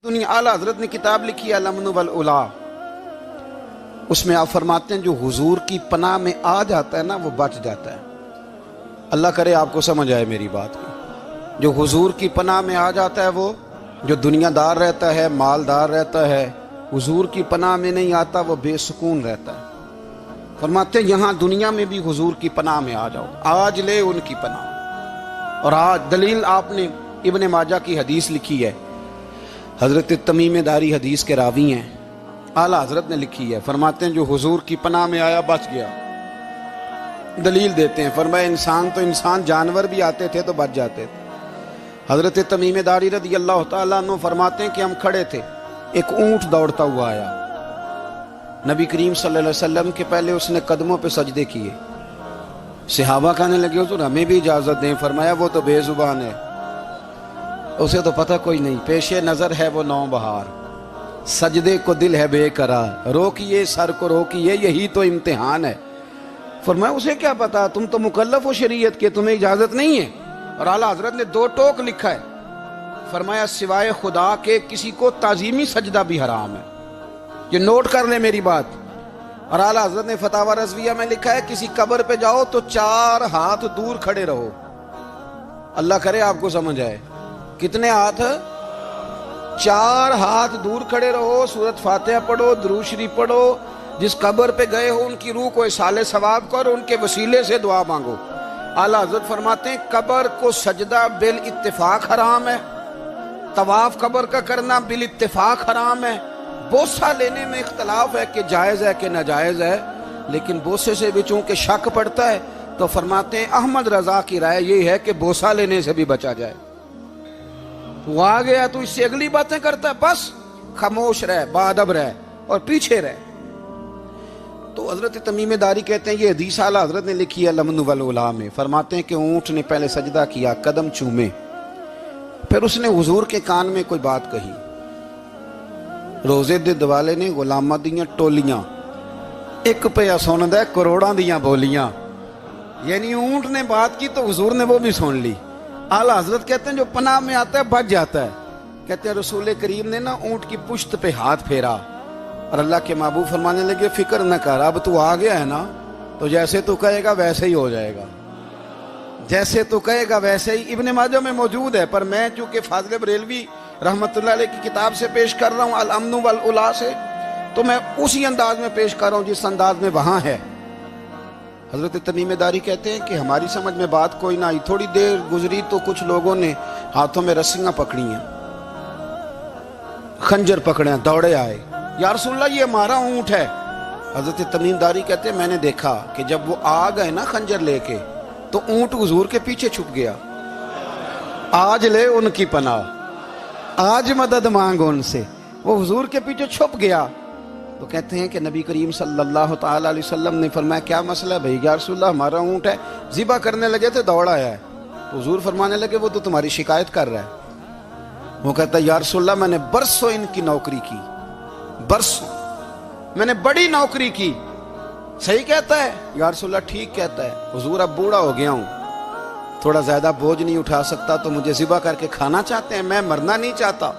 دنیا اعلیٰ حضرت نے کتاب لکھی ہے الامن والاولا، اس میں آپ فرماتے ہیں جو حضور کی پناہ میں آ جاتا ہے نا وہ بچ جاتا ہے۔ اللہ کرے آپ کو سمجھ آئے میری بات کی۔ جو حضور کی پناہ میں آ جاتا ہے وہ جو دنیا دار رہتا ہے، مالدار رہتا ہے، حضور کی پناہ میں نہیں آتا وہ بے سکون رہتا ہے۔ فرماتے ہیں یہاں دنیا میں بھی حضور کی پناہ میں آ جاؤ، آج لے ان کی پناہ۔ اور آج دلیل آپ نے ابن ماجہ کی حدیث لکھی ہے، حضرت تمیم داری حدیث کے راوی ہیں، اعلیٰ حضرت نے لکھی ہے، فرماتے ہیں جو حضور کی پناہ میں آیا بچ گیا۔ دلیل دیتے ہیں، فرمایا انسان جانور بھی آتے تھے تو بچ جاتے تھے۔ حضرت تمیم داری رضی اللہ تعالیٰ عنہ فرماتے ہیں کہ ہم کھڑے تھے، ایک اونٹ دوڑتا ہوا آیا، نبی کریم صلی اللہ علیہ وسلم کے پہلے اس نے قدموں پہ سجدے کیے۔ صحابہ کہنے لگے حضور ہمیں بھی اجازت دیں، فرمایا وہ تو بے زبان ہے، اسے تو پتہ کوئی نہیں، پیش نظر ہے وہ نو بہار، سجدے کو دل ہے بے قرار، روکیے سر کو روکیے یہی تو امتحان ہے۔ فرمایا اسے کیا پتا، تم تو مکلف ہو شریعت کے، تمہیں اجازت نہیں ہے۔ اور اعلیٰ حضرت نے 2 ٹوک لکھا ہے، فرمایا سوائے خدا کے کسی کو تعظیمی سجدہ بھی حرام ہے۔ یہ نوٹ کر لیں میری بات۔ اور اعلیٰ حضرت نے فتاوی رضویہ میں لکھا ہے کسی قبر پہ جاؤ تو 4 ہاتھ دور کھڑے رہو۔ اللہ کرے آپ کو سمجھ آئے، کتنے ہاتھ؟ 4 ہاتھ دور کھڑے رہو، سورۃ فاتحہ پڑھو، درود شریف پڑھو، جس قبر پہ گئے ہو ان کی روح کو اصال ثواب کرو، ان کے وسیلے سے دعا مانگو۔ اعلیٰ حضرت فرماتے ہیں قبر کو سجدہ بالاتفاق حرام ہے، طواف قبر کا کرنا بالاتفاق حرام ہے، بوسہ لینے میں اختلاف ہے کہ جائز ہے کہ ناجائز ہے، لیکن بوسے سے بھی چونکہ شک پڑتا ہے تو فرماتے ہیں احمد رضا کی رائے یہ ہے کہ بوسہ لینے سے بھی بچا جائے۔ وہ آ گیا تو اس سے اگلی باتیں کرتا ہے، بس خاموش رہ، باادب رہ اور پیچھے رہ۔ تو حضرت تمیم داری کہتے ہیں یہ حدیث اعلیٰ حضرت نے لکھی ہے الامن والاولا میں، فرماتے ہیں کہ اونٹ نے پہلے سجدہ کیا، قدم چومے، پھر اس نے حضور کے کان میں کوئی بات کہی۔ روزے دے دوالے نے غلامہ دیاں ٹولیاں، ایک پہ سن دے کروڑاں دیاں بولیاں، یعنی اونٹ نے بات کی تو حضور نے وہ بھی سن لی۔ اعلیٰ حضرت کہتے ہیں جو پناہ میں آتا ہے بچ جاتا ہے۔ کہتے ہیں رسول کریم نے نا اونٹ کی پشت پہ ہاتھ پھیرا اور اللہ کے محبوب فرمانے لگے فکر نہ کر، اب تو آ گیا ہے نا تو جیسے تو کہے گا ویسے ہی ہو جائے گا، جیسے تو کہے گا ویسے ہی۔ ابن ماجہ میں موجود ہے، پر میں چونکہ فاضل بریلوی رحمۃ اللہ علیہ کی کتاب سے پیش کر رہا ہوں الامن والاولا سے، تو میں اسی انداز میں پیش کر رہا ہوں جس انداز میں وہاں ہے۔ حضرت تمیم داری کہتے ہیں کہ ہماری سمجھ میں بات کوئی نہ آئی، تھوڑی دیر گزری تو کچھ لوگوں نے ہاتھوں میں رسیاں پکڑی ہیں، خنجر پکڑے ہیں، دوڑے آئے، یا رسول اللہ یہ ہمارا اونٹ ہے۔ حضرت تمیم داری کہتے ہیں میں نے دیکھا کہ جب وہ آ گئے نا خنجر لے کے تو اونٹ حضور کے پیچھے چھپ گیا۔ آج لے ان کی پناہ، آج مدد مانگ ان سے، وہ حضور کے پیچھے چھپ گیا۔ تو کہتے ہیں کہ نبی کریم صلی اللہ تعالیٰ علیہ وسلم نے فرمایا کیا مسئلہ ہے بھائی؟ یا رسول اللہ ہمارا اونٹ ہے، ذبح کرنے لگے تھے دوڑ آیا ہے۔ تو حضور فرمانے لگے وہ تو تمہاری شکایت کر رہا ہے۔ وہ کہتا ہے یا رسول اللہ میں نے برسوں ان کی نوکری کی، برسوں میں نے بڑی نوکری کی۔ صحیح کہتا ہے یا رسول اللہ؟ ٹھیک کہتا ہے حضور، اب بوڑھا ہو گیا ہوں، تھوڑا زیادہ بوجھ نہیں اٹھا سکتا، تو مجھے ذبح کر کے کھانا چاہتے ہیں، میں مرنا نہیں چاہتا۔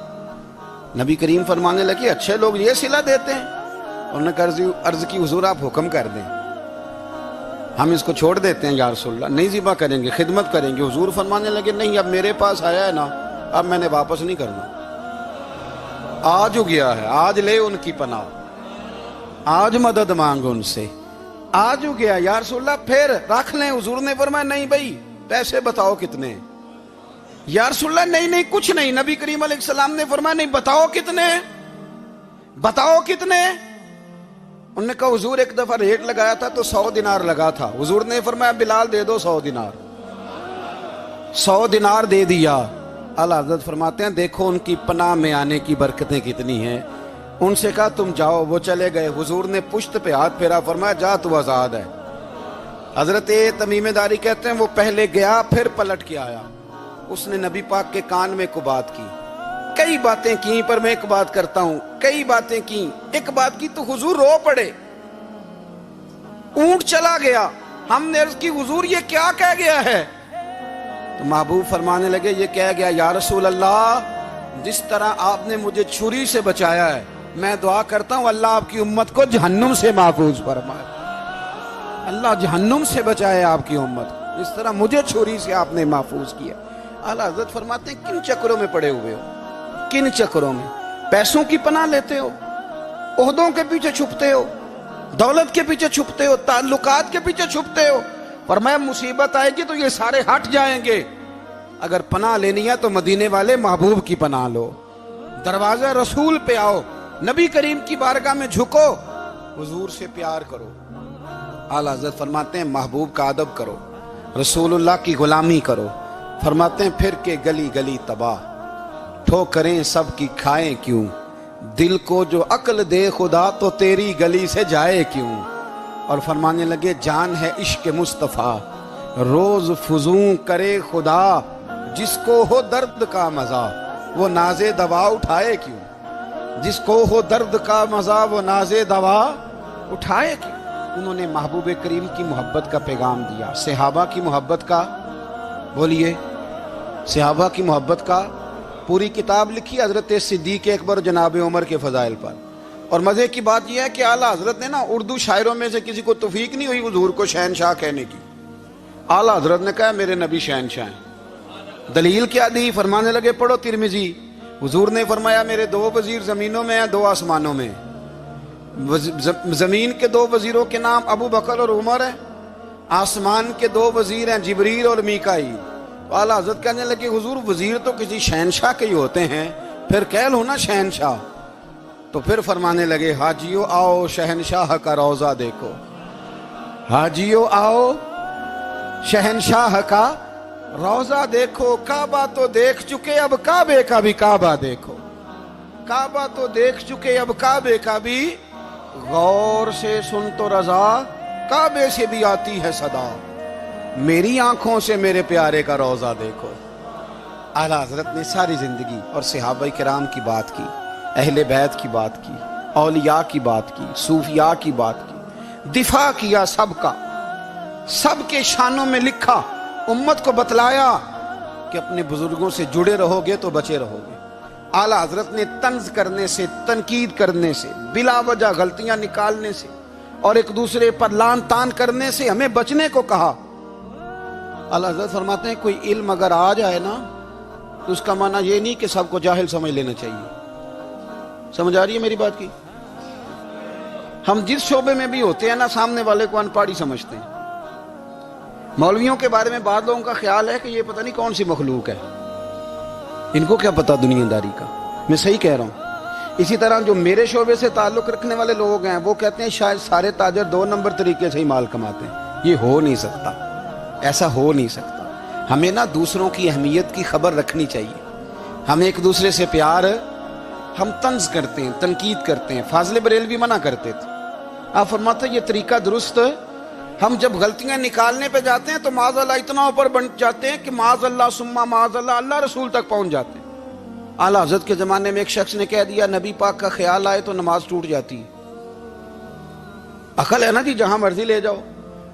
نبی کریم فرمانے لگے اچھے لوگ یہ صلہ دیتے ہیں؟ انہوں نے عرض کی حضور آپ حکم کر دیں، ہم اس کو چھوڑ دیتے ہیں یا رسول اللہ، نہیں ذبح کریں گے، خدمت کریں گے۔ حضور فرمانے لگے نہیں، اب میرے پاس آیا ہے نا، اب میں نے واپس نہیں کرنا، آج ہو گیا ہے، آج لے ان کی پناہ، آج مدد مانگ ان سے، آج ہو گیا یا رسول اللہ پھر رکھ لیں۔ حضور نے فرمایا نہیں بھائی پیسے بتاؤ کتنے؟ یا رسول اللہ نہیں کچھ نہیں۔ نبی کریم علیہ السلام نے فرمایا نہیں بتاؤ کتنے، بتاؤ کتنے؟ انہوں نے کہا حضور ایک دفعہ ریٹ لگایا تھا تو 100 دینار لگا تھا۔ حضور نے فرمایا بلال دے دو 100 دینار، 100 دینار دے دیا۔ اعلیٰ حضرت فرماتے ہیں دیکھو ان کی پناہ میں آنے کی برکتیں کتنی ہیں۔ ان سے کہا تم جاؤ، وہ چلے گئے۔ حضور نے پشت پہ ہاتھ پھیرا، فرمایا جا تو آزاد ہے۔ حضرت تمیم داری کہتے ہیں وہ پہلے گیا پھر پلٹ کے آیا، اس نے نبی پاک کے کان میں کو بات کی، کئی باتیں کی، پر میں ایک بات کرتا ہوں، کئی باتیں کی، ایک بات کی تو حضور رو پڑے۔ اونٹ چلا گیا، ہم نے عرض کی حضور یہ کیا کہہ گیا ہے؟ تو محبوب فرمانے لگے یہ کہہ گیا یا رسول اللہ جس طرح آپ نے مجھے چھری سے بچایا ہے، میں دعا کرتا ہوں اللہ آپ کی امت کو جہنم سے محفوظ فرمائے، اللہ جہنم سے بچائے آپ کی امت کو، جس طرح مجھے چھری سے آپ نے محفوظ کیا۔ اعلیٰ حضرت فرماتے ہیں کن چکروں میں پڑے ہوئے ہو، کن چکروں میں؟ پیسوں کی پناہ لیتے ہو، عہدوں کے پیچھے چھپتے ہو، دولت کے پیچھے چھپتے ہو، تعلقات کے پیچھے چھپتے ہو۔ فرمایا مصیبت آئے گی تو یہ سارے ہٹ جائیں گے، اگر پناہ لینی ہے تو مدینے والے محبوب کی پناہ لو، دروازہ رسول پہ آؤ، نبی کریم کی بارگاہ میں جھکو، حضور سے پیار کرو۔ اعلیٰ حضرت فرماتے ہیں محبوب کا ادب کرو، رسول اللہ کی غلامی کرو۔ فرماتے ہیں پھر کہ گلی گلی تباہ، ٹھوکریں سب کی کھائیں کیوں، دل کو جو عقل دے خدا تو تیری گلی سے جائے کیوں۔ اور فرمانے لگے جان ہے عشق مصطفیٰ، روز فزوں کرے خدا، جس کو ہو درد کا مزہ وہ ناز دوا اٹھائے کیوں، جس کو ہو درد کا مزہ وہ ناز دوا اٹھائے کیوں۔ انہوں نے محبوب کریم کی محبت کا پیغام دیا، صحابہ کی محبت کا، بولیے صحابہ کی محبت کا پوری کتاب لکھی حضرت صدیق اکبر جناب عمر کے فضائل پر۔ اور مزے کی بات یہ ہے کہ اعلیٰ حضرت نے نا اردو شاعروں میں سے کسی کو توفیق نہیں ہوئی حضور کو شہنشاہ کہنے کی، اعلیٰ حضرت نے کہا میرے نبی شہنشاہ ہیں۔ دلیل کیا دی؟ فرمانے لگے پڑھو ترمذی، حضور نے فرمایا میرے دو وزیر زمینوں میں ہیں، دو آسمانوں میں۔ زمین کے دو وزیروں کے نام ابو بکر اور عمر ہیں، آسمان کے دو وزیر ہیں جبریل اور میکائیل۔ اعلیٰ حضرت کہنے لگے حضور وزیر تو کسی شہنشاہ کے ہی ہوتے ہیں، پھر کہہ لو نا شہنشاہ۔ تو پھر فرمانے لگے حاجیو آؤ شہنشاہ کا روضہ دیکھو، حاجیو آؤ شہنشاہ کا روضہ دیکھو، کعبہ تو دیکھ چکے اب کعبے کا بھی کعبہ دیکھو، کعبہ تو دیکھ چکے اب کعبے کا بھی، غور سے سن تو رضا کعبے سے بھی آتی ہے صدا، میری آنکھوں سے میرے پیارے کا روضہ دیکھو۔ اعلیٰ حضرت نے ساری زندگی اور صحابہ کرام کی بات کی، اہل بیت کی بات کی، اولیاء کی بات کی، صوفیاء کی بات کی، دفاع کیا سب کا، سب کے شانوں میں لکھا، امت کو بتلایا کہ اپنے بزرگوں سے جڑے رہو گے تو بچے رہو گے۔ اعلیٰ حضرت نے طنز کرنے سے، تنقید کرنے سے، بلا وجہ غلطیاں نکالنے سے اور ایک دوسرے پر لان تان کرنے سے ہمیں بچنے کو کہا۔ اعلیٰ حضرت فرماتے ہیں کوئی علم اگر آ جائے نا تو اس کا معنی یہ نہیں کہ سب کو جاہل سمجھ لینا چاہیے۔ سمجھ آ رہی ہے میری بات کی؟ ہم جس شعبے میں بھی ہوتے ہیں نا سامنے والے کو ان پڑھ ہی سمجھتے ہیں۔ مولویوں کے بارے میں بعض لوگوں کا خیال ہے کہ یہ پتہ نہیں کون سی مخلوق ہے، ان کو کیا پتہ دنیا داری کا۔ میں صحیح کہہ رہا ہوں۔ اسی طرح جو میرے شعبے سے تعلق رکھنے والے لوگ ہیں وہ کہتے ہیں شاید سارے تاجر 2 نمبر طریقے سے ہی مال کماتے ہیں۔ یہ ہو نہیں سکتا، ایسا ہو نہیں سکتا۔ ہمیں نا دوسروں کی اہمیت کی خبر رکھنی چاہیے، ہم ایک دوسرے سے پیار، ہم طنز کرتے ہیں، تنقید کرتے ہیں۔ فاضل بریلوی منع کرتے تھے، آپ فرماتے ہیں یہ طریقہ درست، ہم جب غلطیاں نکالنے پہ جاتے ہیں تو معاذ اللہ اتنا اوپر بن جاتے ہیں کہ معاذ اللہ ثم معاذ اللہ اللہ رسول تک پہنچ جاتے ہیں۔ اعلیٰ حضرت کے زمانے میں ایک شخص نے کہہ دیا نبی پاک کا خیال آئے تو نماز ٹوٹ جاتی ہے۔ عقل ہے نا جی، جہاں مرضی لے جاؤ۔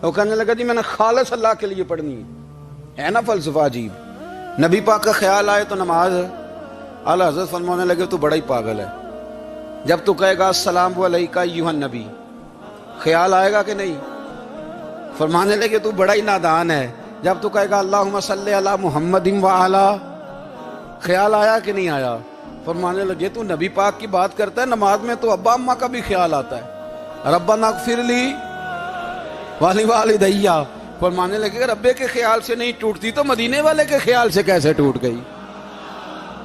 وہ کہنے لگا جی میں نے خالص اللہ کے لیے پڑھنی ہے نا فلسفہ عجیب، نبی پاک کا خیال آئے تو نماز۔ اعلیٰ حضرت فرمانے لگے تو بڑا ہی پاگل ہے، جب تو کہے گا السلام علیکہ ایھا النبی خیال آئے گا کہ نہیں؟ فرمانے لگے تو بڑا ہی نادان ہے، جب تو کہے گا اللہم صلی علی محمد وعلی خیال آیا کہ نہیں آیا؟ فرمانے لگے تو نبی پاک کی بات کرتا ہے، نماز میں تو ابا اماں کا بھی خیال آتا ہے، ربنا اغفر لی والی والدیہ۔ فرمانے لگے ربے کے خیال سے نہیں ٹوٹتی تو مدینے والے کے خیال سے کیسے ٹوٹ گئی؟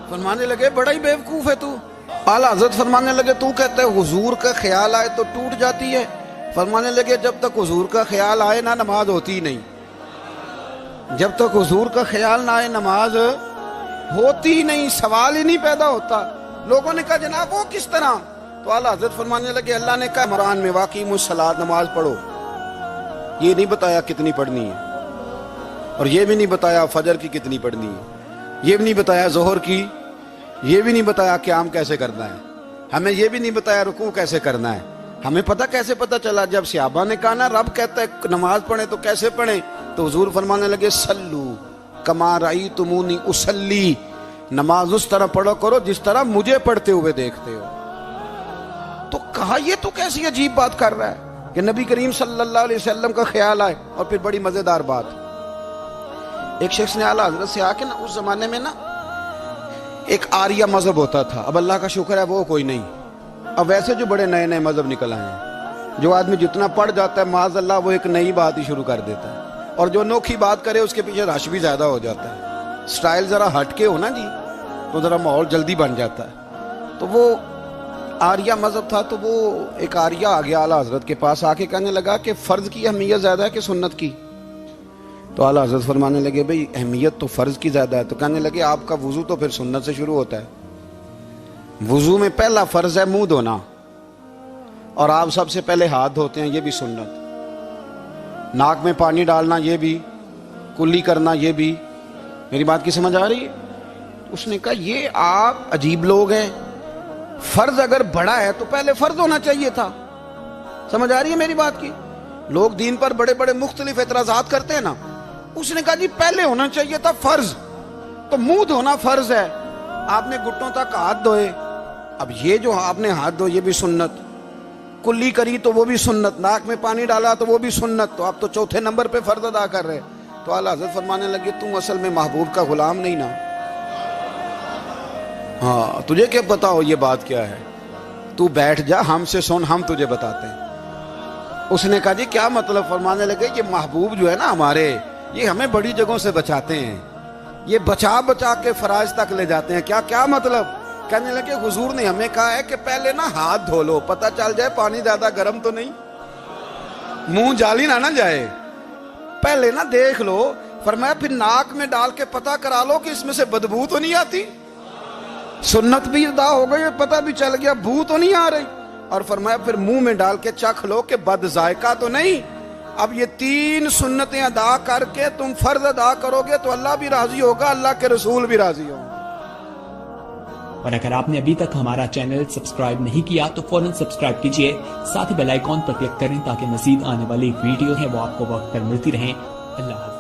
فرمانے لگے بڑا ہی بیوقوف ہے تو۔ اعلیٰ حضرت فرمانے لگے تو کہتا ہے حضور کا خیال آئے تو ٹوٹ جاتی ہے؟ فرمانے لگے جب تک حضور کا خیال آئے نہ نماز ہوتی نہیں، جب تک حضور کا خیال نہ آئے نماز ہوتی نہیں، سوال ہی نہیں پیدا ہوتا۔ لوگوں نے کہا جناب وہ کس طرح؟ تو اعلیٰ حضرت فرمانے لگے اللہ نے کہا قرآن میں واقعی الصلاۃ نماز پڑھو، یہ نہیں بتایا کتنی پڑھنی ہے، اور یہ بھی نہیں بتایا فجر کی کتنی پڑھنی ہے، یہ بھی نہیں بتایا ظہر کی، یہ بھی نہیں بتایا قیام کیسے کرنا ہے، ہمیں یہ بھی نہیں بتایا رکوع کیسے کرنا ہے۔ ہمیں پتہ کیسے پتہ چلا؟ جب صحابہ نے کہا نا رب کہتا ہے نماز پڑھیں تو کیسے پڑھیں، تو حضور فرمانے لگے سلو کما رأیتمونی اصلی، نماز اس طرح پڑھو کرو جس طرح مجھے پڑھتے ہوئے دیکھتے ہو. تو کہا یہ تو کیسی عجیب بات کر رہا ہے کہ نبی کریم صلی اللہ علیہ وسلم کا خیال آئے. اور پھر بڑی مزیدار بات, ایک شخص نے اعلیٰ حضرت سے آ کے نا, اس زمانے میں نا ایک آریہ مذہب ہوتا تھا, اب اللہ کا شکر ہے وہ کوئی نہیں, اب ویسے جو بڑے نئے نئے مذہب نکل آئے ہیں, جو آدمی جتنا پڑھ جاتا ہے معاذ اللہ وہ ایک نئی بات ہی شروع کر دیتا ہے, اور جو انوکھی بات کرے اس کے پیچھے رش بھی زیادہ ہو جاتا ہے. سٹائل ذرا ہٹ کے ہو نا جی تو ذرا ماحول جلدی بن جاتا ہے. تو وہ آریہ مذہب تھا, تو وہ ایک آریہ آ گیا اعلیٰ حضرت کے پاس, آ کے کہنے لگا کہ فرض کی اہمیت زیادہ ہے کہ سنت کی؟ تو اعلیٰ حضرت فرمانے لگے بھئی اہمیت تو فرض کی زیادہ ہے. تو کہنے لگے آپ کا وضو تو پھر سنت سے شروع ہوتا ہے. وضو میں پہلا فرض ہے منہ دھونا, اور آپ سب سے پہلے ہاتھ دھوتے ہیں, یہ بھی سنت. ناک میں پانی ڈالنا یہ بھی, کلی کرنا یہ بھی. میری بات کی سمجھ آ رہی ہے؟ اس نے کہا یہ آپ عجیب لوگ ہیں, فرض اگر بڑا ہے تو پہلے فرض ہونا چاہیے تھا. سمجھ آ رہی ہے میری بات کی؟ لوگ دین پر بڑے بڑے مختلف اعتراضات کرتے ہیں نا, اس نے کہا جی پہلے ہونا چاہیے تھا فرض. تو منہ دھونا فرض ہے, آپ نے گھٹنوں تک ہاتھ دھوئے, اب یہ جو آپ نے ہاتھ دھوئے یہ بھی سنت, کلی کری تو وہ بھی سنت, ناک میں پانی ڈالا تو وہ بھی سنت, تو آپ تو چوتھے نمبر پہ فرض ادا کر رہے. تو اعلیٰ حضرت فرمانے لگے تم اصل میں محبوب کا غلام نہیں نا, ہاں تجھے کیا پتا ہو یہ بات کیا ہے, تو بیٹھ جا ہم سے سن, ہم تجھے بتاتے ہیں. اس نے کہا جی کیا مطلب؟ فرمانے لگے یہ محبوب جو ہے نا ہمارے, یہ ہمیں بڑی جگہوں سے بچاتے ہیں, یہ بچا بچا کے فرائض تک لے جاتے ہیں. کیا مطلب؟ کہنے لگے حضور نے ہمیں کہا ہے کہ پہلے نا ہاتھ دھو لو, پتہ چل جائے پانی زیادہ گرم تو نہیں, منہ جالی نہ جائے, پہلے نا دیکھ لو. فرمایا پھر ناک میں ڈال کے پتہ کرا لو کہ اس میں سے بدبو تو نہیں آتی, سنت بھی ادا ہو گئی, پتہ بھی چل گیا بو تو نہیں آ رہی. اور فرمایا پھر منہ میں ڈال کے چکھ لو کہ بد ذائقہ تو نہیں. اب یہ 3 سنتیں ادا کر کے تم فرض ادا کرو گے تو اللہ بھی راضی ہوگا, اللہ کے رسول بھی راضی ہوں. اور اگر آپ نے ابھی تک ہمارا چینل سبسکرائب نہیں کیا تو فوراً سبسکرائب کیجئے, ساتھ ہی بیل آئیکن پر کلک کریں تاکہ مزید آنے والی ویڈیو ہیں وہ آپ کو وقت پر ملتی رہیں. اللہ حافظ.